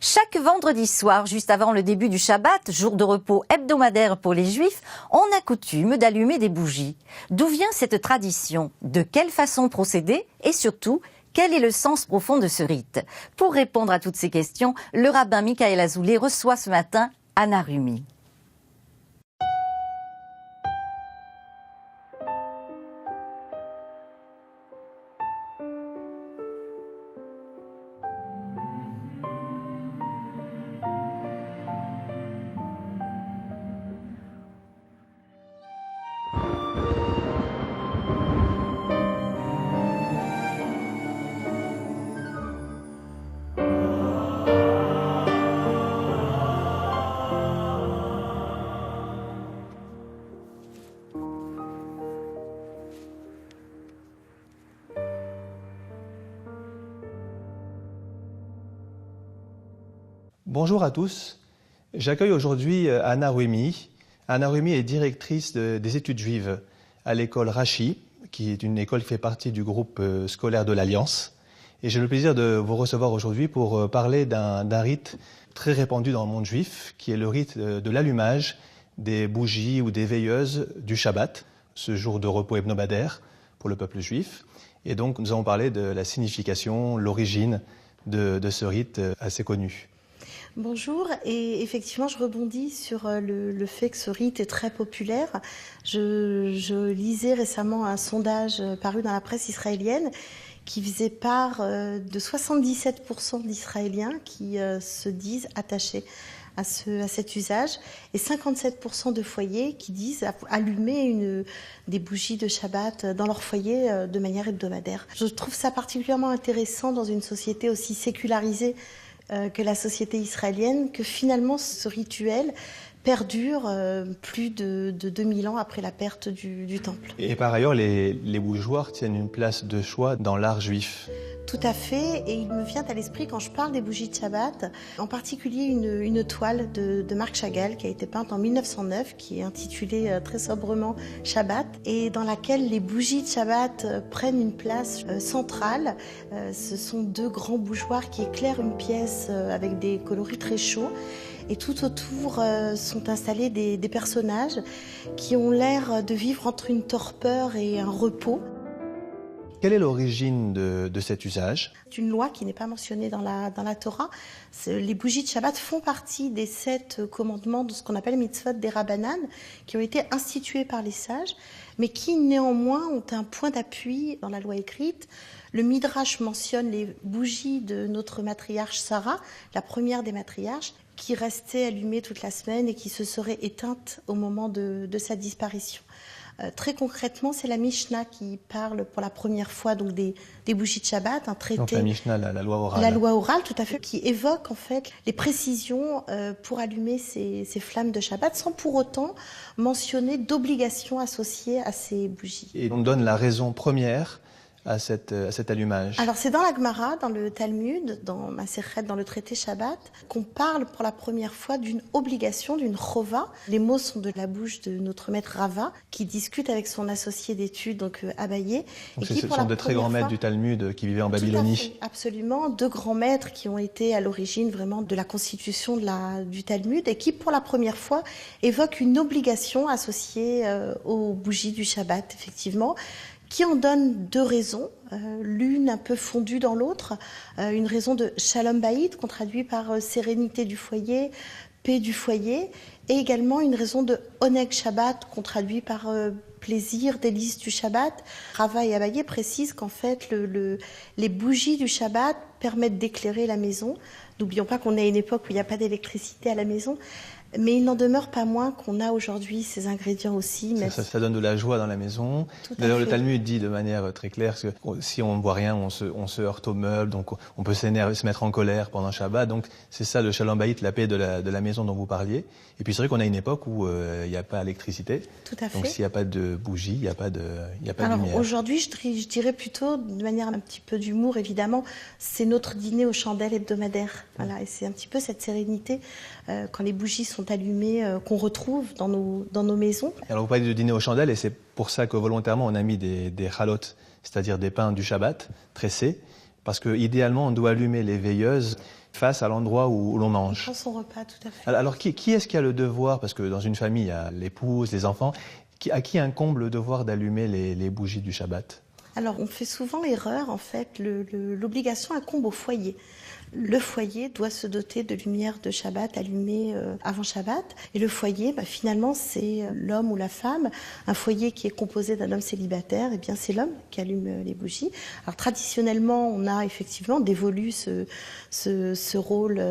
Chaque vendredi soir, juste avant le début du Shabbat, jour de repos hebdomadaire pour les Juifs, on a coutume d'allumer des bougies. D'où vient cette tradition? De quelle façon procéder? Et surtout, quel est le sens profond de ce rite? Pour répondre à toutes ces questions, le rabbin Michael Azoulay reçoit ce matin Anna Rumi. Bonjour à tous, j'accueille aujourd'hui Anna Rumi. Anna Rumi est directrice des études juives à l'école Rachi, qui est une école qui fait partie du groupe scolaire de l'Alliance. Et j'ai le plaisir de vous recevoir aujourd'hui pour parler d'un rite très répandu dans le monde juif, qui est le rite de l'allumage des bougies ou des veilleuses du Shabbat, ce jour de repos hebdomadaire pour le peuple juif. Et donc nous allons parler de la signification, l'origine de ce rite assez connu. Bonjour, et effectivement je rebondis sur le fait que ce rite est très populaire. Je lisais récemment un sondage paru dans la presse israélienne qui faisait part de 77% d'Israéliens qui se disent attachés à cet usage et 57% de foyers qui disent allumer des bougies de Shabbat dans leur foyer de manière hebdomadaire. Je trouve ça particulièrement intéressant dans une société aussi sécularisée que la société israélienne, que finalement ce rituel perdure plus de 2000 ans après la perte du temple. Et par ailleurs, les bougeoirs tiennent une place de choix dans l'art juif. Tout à fait, et il me vient à l'esprit quand je parle des bougies de Shabbat, en particulier une toile de Marc Chagall qui a été peinte en 1909, qui est intitulée très sobrement Shabbat, et dans laquelle les bougies de Shabbat prennent une place centrale. Ce sont deux grands bougeoirs qui éclairent une pièce avec des coloris très chauds. Et tout autour sont installés des personnages qui ont l'air de vivre entre une torpeur et un repos. Quelle est l'origine de cet usage? C'est une loi qui n'est pas mentionnée dans la Torah. Les bougies de Shabbat font partie des 7 commandements de ce qu'on appelle mitzvot des Rabbanan, qui ont été institués par les sages, mais qui néanmoins ont un point d'appui dans la loi écrite. Le Midrash mentionne les bougies de notre matriarche Sarah, la première des matriarches, qui restait allumée toute la semaine et qui se serait éteinte au moment de sa disparition. Très concrètement, c'est la Mishnah qui parle pour la première fois donc des bougies de Shabbat, un traité. Donc la Mishnah, la loi orale. La loi orale, tout à fait, qui évoque en fait les précisions pour allumer ces flammes de Shabbat, sans pour autant mentionner d'obligations associées à ces bougies. Et on donne la raison première à cet allumage. Alors c'est dans la Gemara, dans le Talmud, dans Maséchet, dans le traité Shabbat, qu'on parle pour la première fois d'une obligation, d'une chova. Les mots sont de la bouche de notre maître Rava, qui discute avec son associé d'études, donc Abaye. Donc ce sont des très grands maîtres du Talmud qui vivaient en Babylonie. Tout à fait, absolument, 2 grands maîtres qui ont été à l'origine vraiment de la constitution du Talmud et qui pour la première fois évoquent une obligation associée aux bougies du Shabbat, effectivement, qui en donne 2 raisons, l'une un peu fondue dans l'autre, une raison de Shalom Bayit, qu'on traduit par sérénité du foyer, paix du foyer, et également une raison de Oneg Shabbat, qu'on traduit par plaisir, délice du Shabbat. Rava et Abaye précisent qu'en fait les bougies du Shabbat permettent d'éclairer la maison. N'oublions pas qu'on est à une époque où il n'y a pas d'électricité à la maison. Mais il n'en demeure pas moins qu'on a aujourd'hui ces ingrédients aussi. Ça donne de la joie dans la maison. D'ailleurs, le Talmud dit de manière très claire que si on ne voit rien, on se heurte aux meubles, donc on peut s'énerver, se mettre en colère pendant Shabbat. Donc c'est ça le Shalom Bayit, la paix de la maison dont vous parliez. Et puis c'est vrai qu'on a une époque où il n'y a pas d'électricité. Tout à fait. Donc s'il n'y a pas de bougie, il n'y a pas de lumière. Alors aujourd'hui, je dirais plutôt, de manière un petit peu d'humour évidemment, c'est notre dîner aux chandelles hebdomadaire. Voilà, et c'est un petit peu cette sérénité quand les bougies sont allumées qu'on retrouve dans nos maisons. Alors vous parlez de dîner aux chandelles et c'est pour ça que volontairement on a mis des halot, c'est-à-dire des pains du Shabbat tressés, parce que idéalement on doit allumer les veilleuses face à l'endroit où l'on Il mange. prend son repas, tout à fait. Alors qui est-ce qui a le devoir, parce que dans une famille, il y a l'épouse, les enfants, à qui incombe le devoir d'allumer les bougies du Shabbat? Alors, on fait souvent erreur, en fait, l'obligation incombe au foyer. Le foyer doit se doter de lumière de Shabbat allumée avant Shabbat. Et le foyer, finalement, c'est l'homme ou la femme. Un foyer qui est composé d'un homme célibataire, eh bien, c'est l'homme qui allume les bougies. Alors, traditionnellement, on a effectivement dévolu ce rôle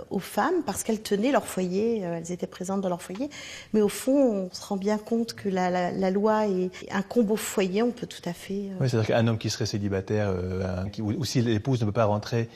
aux femmes parce qu'elles tenaient leur foyer, elles étaient présentes dans leur foyer. Mais au fond, on se rend bien compte que la loi incombe au foyer. On peut tout à fait... Oui, c'est-à-dire qu'un homme qui serait célibataire, ou si l'épouse ne peut pas rentrer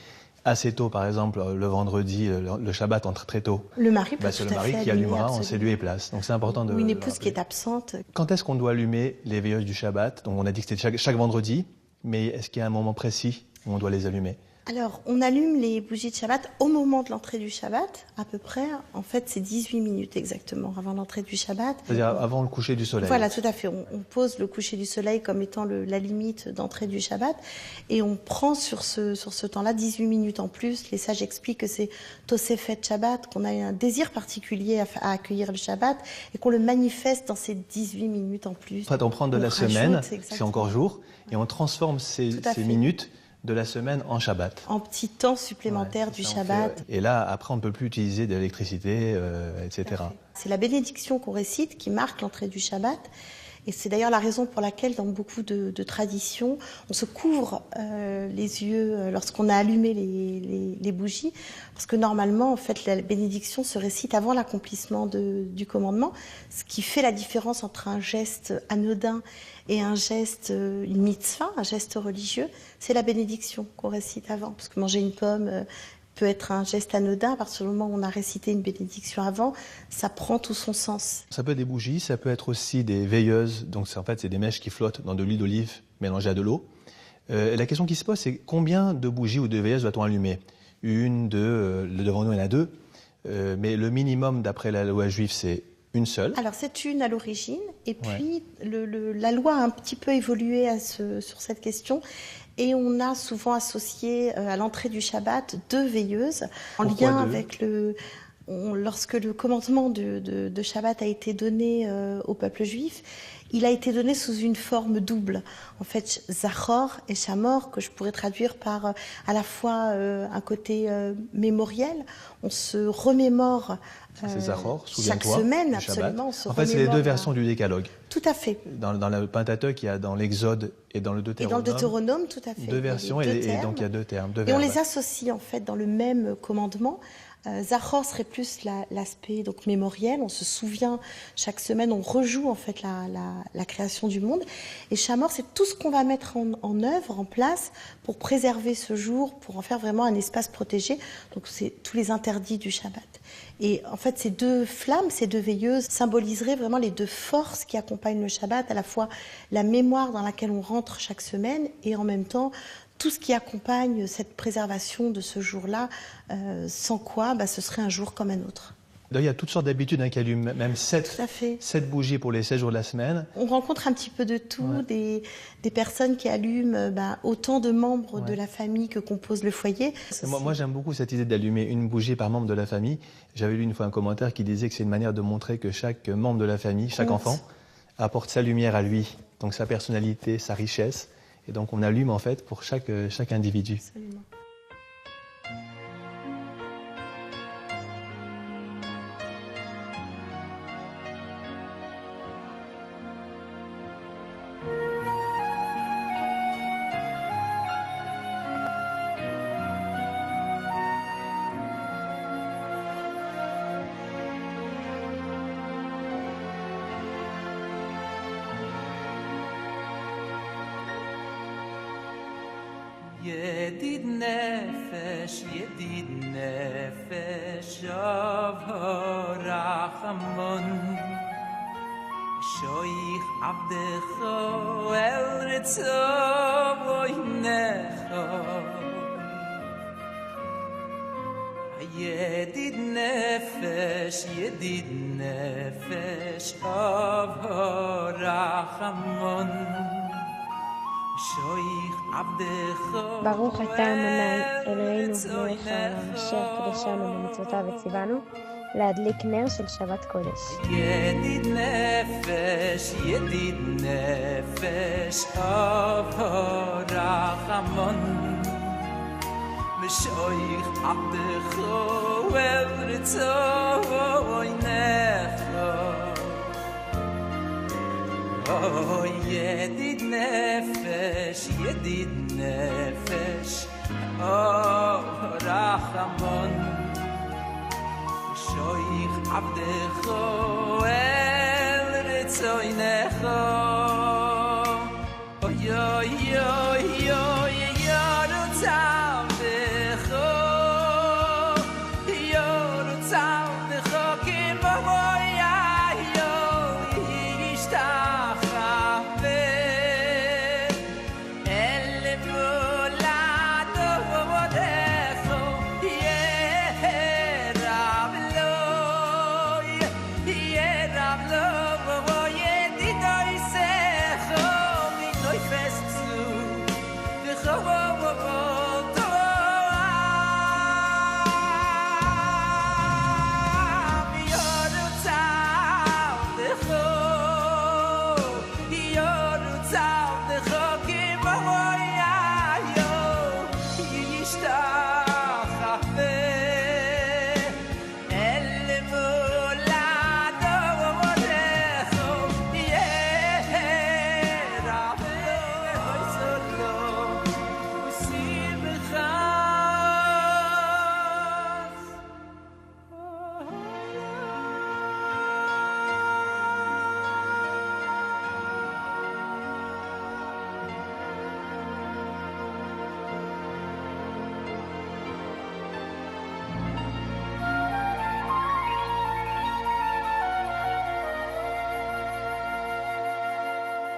assez tôt, par exemple, le vendredi, le Shabbat entre très tôt. Le mari peut C'est tout le à mari fait qui allumer, allumera en absolument. ses lieux et places. Donc c'est important de... Ou une le épouse qui rappeler. est absente. Quand est-ce qu'on doit allumer les veilleuses du Shabbat? Donc on a dit que c'était chaque vendredi, mais est-ce qu'il y a un moment précis où on doit les allumer? Alors, on allume les bougies de Shabbat au moment de l'entrée du Shabbat, à peu près. En fait, c'est 18 minutes exactement avant l'entrée du Shabbat. C'est-à-dire avant le coucher du soleil. Voilà, tout à fait. On pose le coucher du soleil comme étant la limite d'entrée du Shabbat. Et on prend sur ce temps-là 18 minutes en plus. Les sages expliquent que c'est Tosefet Shabbat, qu'on a un désir particulier à accueillir le Shabbat et qu'on le manifeste dans ces 18 minutes en plus. En fait, on prend de On la rajoute, semaine, exactement. c'est encore jour, et on transforme ces Tout à fait. minutes de la semaine en Shabbat. En petit temps supplémentaire Ouais, du ça, on Shabbat. fait, et là, après, on ne peut plus utiliser d'électricité, etc. C'est la bénédiction qu'on récite qui marque l'entrée du Shabbat. Et c'est d'ailleurs la raison pour laquelle, dans beaucoup de traditions, on se couvre les yeux lorsqu'on a allumé les bougies. Parce que normalement, en fait, la bénédiction se récite avant l'accomplissement du commandement. Ce qui fait la différence entre un geste anodin et un geste, une mitzvah, un geste religieux, c'est la bénédiction qu'on récite avant. Parce que manger une pomme peut être un geste anodin. À partir du moment où on a récité une bénédiction avant, ça prend tout son sens. Ça peut être des bougies, ça peut être aussi des veilleuses. Donc, en fait, c'est des mèches qui flottent dans de l'huile d'olive mélangée à de l'eau. La question qui se pose, c'est combien de bougies ou de veilleuses doit-on allumer? Une, deux, devant nous, il y en a deux. Mais le minimum, d'après la loi juive, c'est une seule. Alors, c'est une à l'origine. Et puis, la loi a un petit peu évolué sur cette question. Et on a souvent associé à l'entrée du Shabbat 2 veilleuses en Pourquoi lien deux? avec lorsque le commandement de Shabbat a été donné au peuple juif, il a été donné sous une forme double. En fait, Zachor et Shamor, que je pourrais traduire par à la fois un côté mémoriel, on se remémore C'est Zachor, chaque souviens-toi, semaine, du Shabbat. absolument. On se En fait, c'est les remémore deux versions du décalogue. Tout à fait. Dans le Pentateuque, il y a dans l'Exode et dans le Et dans Deutéronome. le Deutéronome, tout à fait. Deux versions, Il y a deux et donc termes. il y a deux termes, deux Et on verbes. les associe en fait dans le même commandement. Zachor serait plus l'aspect donc mémoriel. On se souvient chaque semaine, on rejoue en fait la création du monde. Et Shamor, c'est tout ce qu'on va mettre en œuvre, en place, pour préserver ce jour, pour en faire vraiment un espace protégé. Donc c'est tous les interdits du Shabbat. Et en fait, ces deux flammes, ces deux veilleuses, symboliseraient vraiment les deux forces qui accompagnent le Shabbat, à la fois la mémoire dans laquelle on rentre chaque semaine et en même temps tout ce qui accompagne cette préservation de ce jour-là, sans quoi ce serait un jour comme un autre. D'ailleurs, il y a toutes sortes d'habitudes qui allument même Tout à fait. 7 bougies pour les 7 jours de la semaine. On rencontre un petit peu de tout, Ouais. des personnes qui allument autant de membres de Ouais. la famille que compose le foyer. Moi, j'aime beaucoup cette idée d'allumer une bougie par membre de la famille. J'avais lu une fois un commentaire qui disait que c'est une manière de montrer que chaque membre de la famille, chaque Compte. enfant, apporte sa lumière à lui, donc sa personnalité, sa richesse. Et donc on allume en fait pour chaque individu. Absolument. ידיד נפש, שוב הרחמון, שויך עבדך אל רצו עיינך. ידיד נפש, שוב הרחמון, ברוך אתה אדוני אלוהינו מלך העולם אשר קידשנו במצוותיו וציוונו להדליק נר של שבת קודש. ידיד נפש רחמון משויך עבדך אל רצונך ידיד נפש רחמון משויך עבדך אל רצונך אוי אוי אוי אוי ירוץ עבדך ירוץ עבדך כמו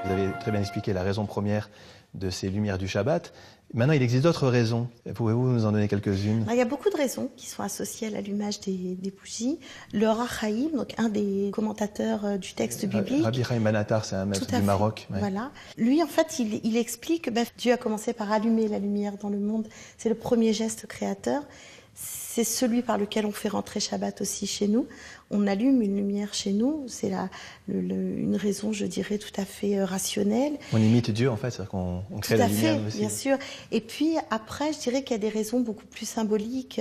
Vous avez très bien expliqué la raison première de ces lumières du Shabbat. Maintenant, il existe d'autres raisons. Pouvez-vous nous en donner quelques-unes? Il y a beaucoup de raisons qui sont associées à l'allumage des bougies. Le Ohr HaChaim, donc un des commentateurs du texte biblique. Rabbi Chaim Ben Attar, c'est un maître du Maroc. Ouais. Voilà. Lui, en fait, il explique que Dieu a commencé par allumer la lumière dans le monde. C'est le premier geste créateur. C'est celui par lequel on fait rentrer Shabbat aussi chez nous. On allume une lumière chez nous. C'est une raison, je dirais, tout à fait rationnelle. On imite Dieu, en fait, c'est-à-dire qu'on crée la lumière aussi. Bien sûr. Et puis après, je dirais qu'il y a des raisons beaucoup plus symboliques.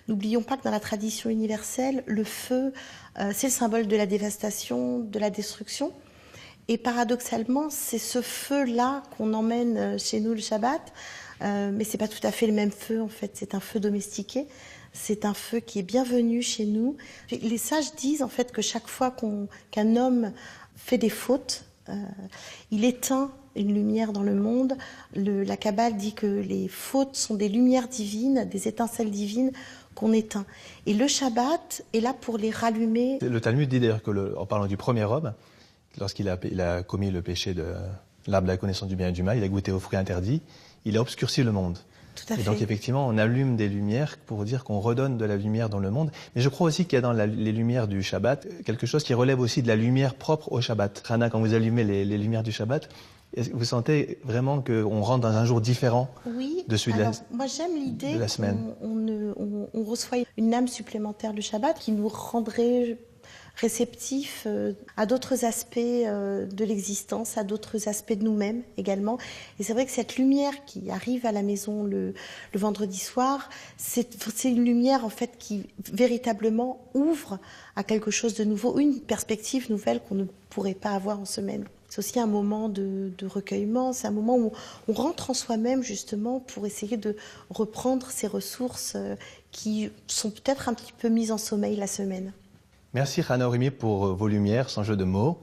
N'oublions pas que dans la tradition universelle, le feu, c'est le symbole de la dévastation, de la destruction. Et paradoxalement, c'est ce feu-là qu'on emmène chez nous le Shabbat. Mais c'est pas tout à fait le même feu, en fait. C'est un feu domestiqué. C'est un feu qui est bienvenu chez nous. Les sages disent, en fait, que chaque fois qu'un homme fait des fautes, il éteint une lumière dans le monde. La Kabbale dit que les fautes sont des lumières divines, des étincelles divines qu'on éteint. Et le Shabbat est là pour les rallumer. Le Talmud dit d'ailleurs en parlant du premier homme, lorsqu'il a commis le péché de l'arbre de la connaissance du bien et du mal, il a goûté aux fruits interdits, il a obscurci le monde. Tout à fait. Et donc effectivement, on allume des lumières pour dire qu'on redonne de la lumière dans le monde. Mais je crois aussi qu'il y a dans les lumières du Shabbat quelque chose qui relève aussi de la lumière propre au Shabbat. Rana, quand vous allumez les lumières du Shabbat, vous sentez vraiment qu'on rentre dans un jour différent de celui moi j'aime l'idée de la semaine. On reçoit une âme supplémentaire le Shabbat qui nous rendrait réceptifs à d'autres aspects de l'existence, à d'autres aspects de nous-mêmes également. Et c'est vrai que cette lumière qui arrive à la maison le vendredi soir, c'est une lumière en fait qui véritablement ouvre à quelque chose de nouveau, une perspective nouvelle qu'on ne pourrait pas avoir en semaine. C'est aussi un moment de recueillement, c'est un moment où on rentre en soi-même justement pour essayer de reprendre ces ressources qui sont peut-être un petit peu mises en sommeil la semaine. Merci Rana Orimi pour vos lumières, sans jeu de mots.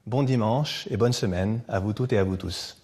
Bon dimanche et bonne semaine à vous toutes et à vous tous.